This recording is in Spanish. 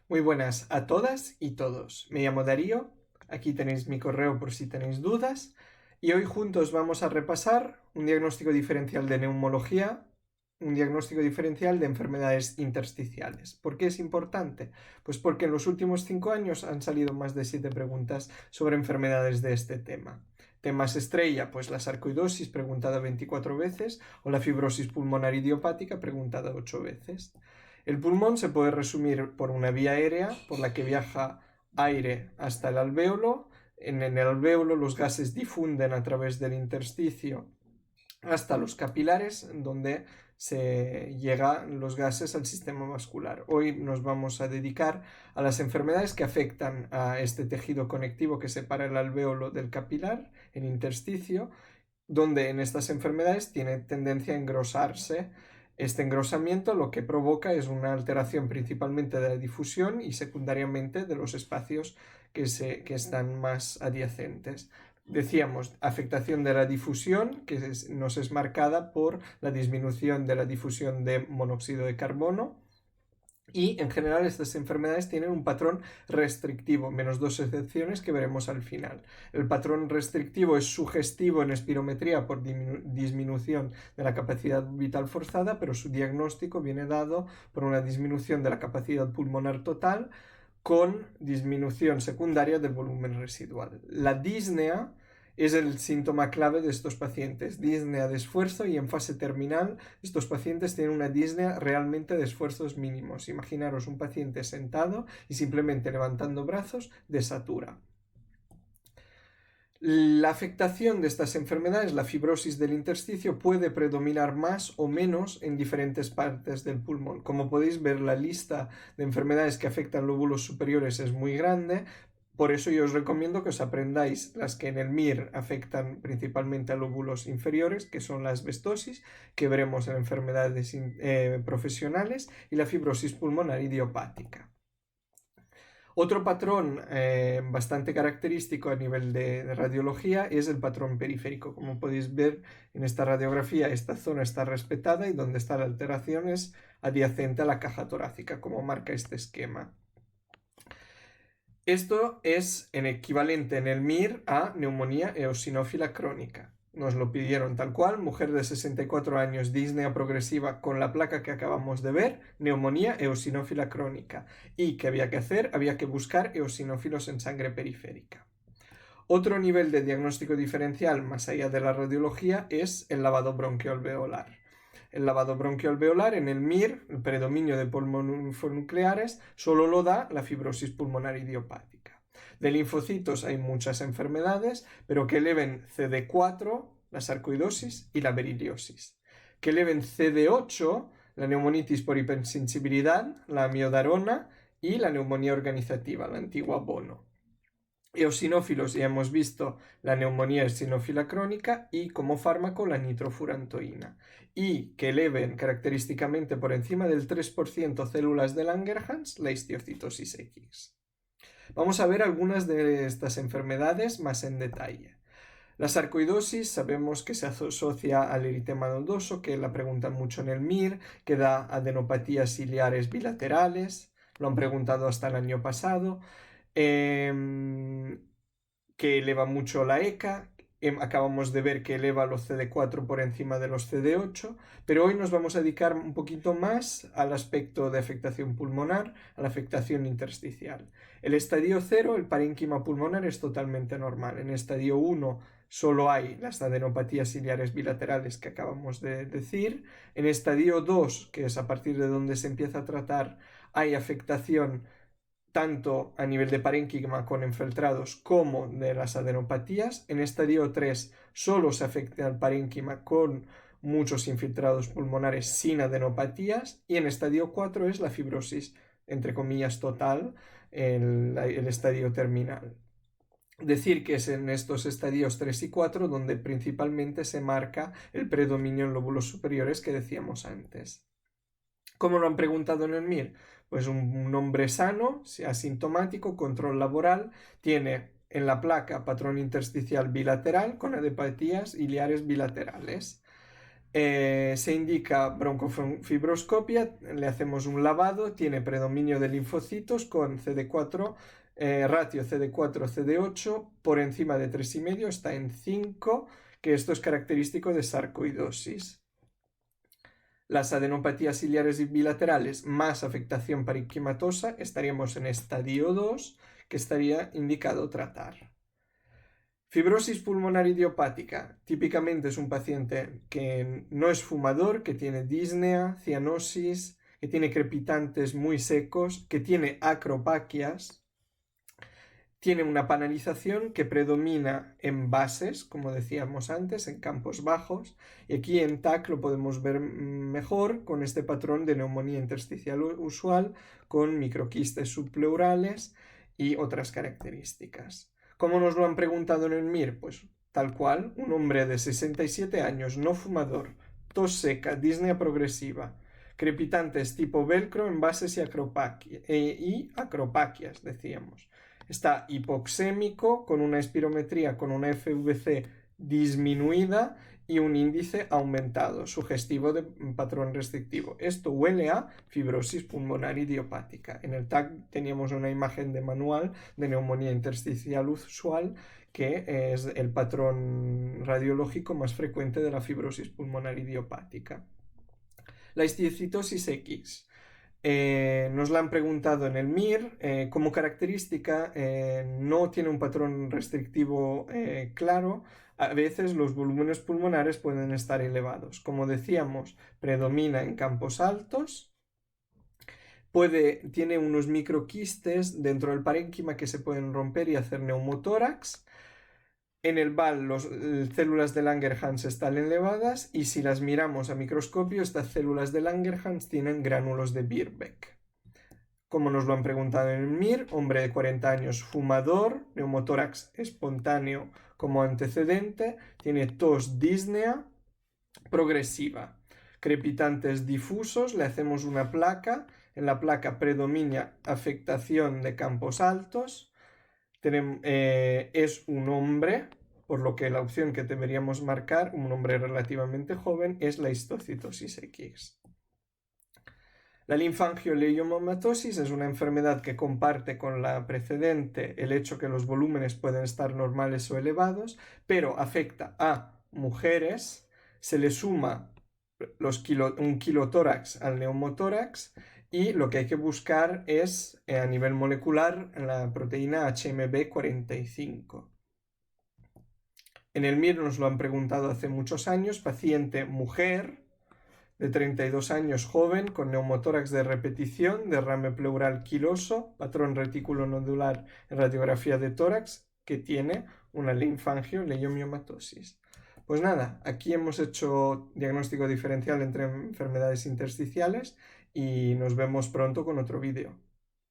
Muy buenas a todas y todos. Me llamo Darío, aquí tenéis mi correo por si tenéis dudas y hoy juntos vamos a repasar un diagnóstico diferencial de neumología, un diagnóstico diferencial de enfermedades intersticiales. ¿Por qué es importante? Pues porque en los últimos 5 años han salido más de 7 preguntas sobre enfermedades de este tema. Temas estrella, pues la sarcoidosis preguntada 24 veces o la fibrosis pulmonar idiopática preguntada 8 veces. El pulmón se puede resumir por una vía aérea por la que viaja aire hasta el alvéolo. En el alvéolo los gases difunden a través del intersticio hasta los capilares, donde se llegan los gases al sistema vascular. Hoy nos vamos a dedicar a las enfermedades que afectan a este tejido conectivo que separa el alvéolo del capilar, el intersticio, donde en estas enfermedades tiene tendencia a engrosarse. Este engrosamiento lo que provoca es una alteración principalmente de la difusión y secundariamente de los espacios que están más adyacentes. Decíamos, afectación de la difusión, que nos es marcada por la disminución de la difusión de monóxido de carbono. Y en general estas enfermedades tienen un patrón restrictivo, menos 2 excepciones que veremos al final. El patrón restrictivo es sugestivo en espirometría por disminución de la capacidad vital forzada, pero su diagnóstico viene dado por una disminución de la capacidad pulmonar total con disminución secundaria del volumen residual. La disnea es el síntoma clave de estos pacientes, disnea de esfuerzo, y en fase terminal estos pacientes tienen una disnea realmente de esfuerzos mínimos. Imaginaros un paciente sentado y simplemente levantando brazos desatura. La afectación de estas enfermedades, la fibrosis del intersticio, puede predominar más o menos en diferentes partes del pulmón. Como podéis ver, la lista de enfermedades que afectan lóbulos superiores es muy grande. Por eso yo os recomiendo que os aprendáis las que en el MIR afectan principalmente a lóbulos inferiores, que son la asbestosis, que veremos en enfermedades profesionales, y la fibrosis pulmonar idiopática. Otro patrón bastante característico a nivel de radiología es el patrón periférico. Como podéis ver en esta radiografía, esta zona está respetada y donde está la alteración es adyacente a la caja torácica, como marca este esquema. Esto es en equivalente en el MIR a neumonía eosinófila crónica. Nos lo pidieron tal cual, mujer de 64 años, disnea progresiva con la placa que acabamos de ver, neumonía eosinófila crónica. ¿Y qué había que hacer? Había que buscar eosinófilos en sangre periférica. Otro nivel de diagnóstico diferencial más allá de la radiología es el lavado bronquialveolar. El lavado bronquialveolar en el MIR, el predominio de pulmonucleares, solo lo da la fibrosis pulmonar idiopática. De linfocitos hay muchas enfermedades, pero que eleven CD4, la sarcoidosis y la beriliosis. Que eleven CD8, la neumonitis por hipersensibilidad, la miodarona y la neumonía organizativa, la antigua Bono. Eosinófilos, ya hemos visto la neumonía eosinófila crónica y como fármaco la nitrofurantoína. Y que eleven característicamente por encima del 3% células de Langerhans, la histiocitosis X. Vamos a ver algunas de estas enfermedades más en detalle. La sarcoidosis sabemos que se asocia al eritema nodoso, que la preguntan mucho en el MIR, que da adenopatías ciliares bilaterales, lo han preguntado hasta el año pasado. Que eleva mucho la ECA. Acabamos de ver que eleva los CD4 por encima de los CD8, pero hoy nos vamos a dedicar un poquito más al aspecto de afectación pulmonar, a la afectación intersticial. El estadio 0, el parénquima pulmonar, es totalmente normal. En estadio 1 solo hay las adenopatías ciliares bilaterales que acabamos de decir. En estadio 2, que es a partir de donde se empieza a tratar, hay afectación tanto a nivel de parénquima con infiltrados como de las adenopatías. En estadio 3 solo se afecta al parénquima con muchos infiltrados pulmonares sin adenopatías, y en estadio 4 es la fibrosis, entre comillas, total, el estadio terminal. Decir que es en estos estadios 3 y 4 donde principalmente se marca el predominio en lóbulos superiores que decíamos antes. ¿Cómo lo han preguntado en el MIR? Pues un hombre sano, asintomático, control laboral, tiene en la placa patrón intersticial bilateral con adenopatías iliares bilaterales. Se indica broncofibroscopia, le hacemos un lavado, tiene predominio de linfocitos con CD4, ratio CD4-CD8 por encima de 3,5, está en 5, que esto es característico de sarcoidosis. Las adenopatías ciliares y bilaterales más afectación parenquimatosa estaríamos en estadio 2, que estaría indicado tratar. Fibrosis pulmonar idiopática. Típicamente es un paciente que no es fumador, que tiene disnea, cianosis, que tiene crepitantes muy secos, que tiene acropaquias, tiene una panalización que predomina en bases, como decíamos antes, en campos bajos, y aquí en TAC lo podemos ver mejor con este patrón de neumonía intersticial usual, con microquistes subpleurales y otras características. ¿Cómo nos lo han preguntado en el MIR? Pues tal cual, un hombre de 67 años, no fumador, tos seca, disnea progresiva, crepitantes tipo velcro en bases y acropaquias, decíamos. Está hipoxémico, con una espirometría con una FVC disminuida y un índice aumentado, sugestivo de patrón restrictivo. Esto huele a fibrosis pulmonar idiopática. En el TAC teníamos una imagen de manual de neumonía intersticial usual, que es el patrón radiológico más frecuente de la fibrosis pulmonar idiopática. La histiocytosis X. Nos la han preguntado en el MIR, como característica no tiene un patrón restrictivo claro, a veces los volúmenes pulmonares pueden estar elevados. Como decíamos, predomina en campos altos, tiene unos microquistes dentro del parénquima que se pueden romper y hacer neumotórax. En el BAL las células de Langerhans están elevadas y si las miramos a microscopio, estas células de Langerhans tienen gránulos de Birbeck. Como nos lo han preguntado en el MIR, hombre de 40 años, fumador, neumotórax espontáneo como antecedente, tiene tos disnea progresiva, crepitantes difusos, le hacemos una placa, en la placa predomina afectación de campos altos, es un hombre, por lo que la opción que deberíamos marcar, un hombre relativamente joven, es la histocitosis X. La linfangioleiomomatosis es una enfermedad que comparte con la precedente el hecho que los volúmenes pueden estar normales o elevados, pero afecta a mujeres, se le suma un kilotórax al neumotórax y lo que hay que buscar es a nivel molecular la proteína HMB45. En el MIR nos lo han preguntado hace muchos años, paciente mujer de 32 años, joven, con neumotórax de repetición, derrame pleural quiloso, patrón retículo-nodular en radiografía de tórax, que tiene una linfangioleiomomatosis. Pues nada, aquí hemos hecho diagnóstico diferencial entre enfermedades intersticiales y nos vemos pronto con otro vídeo.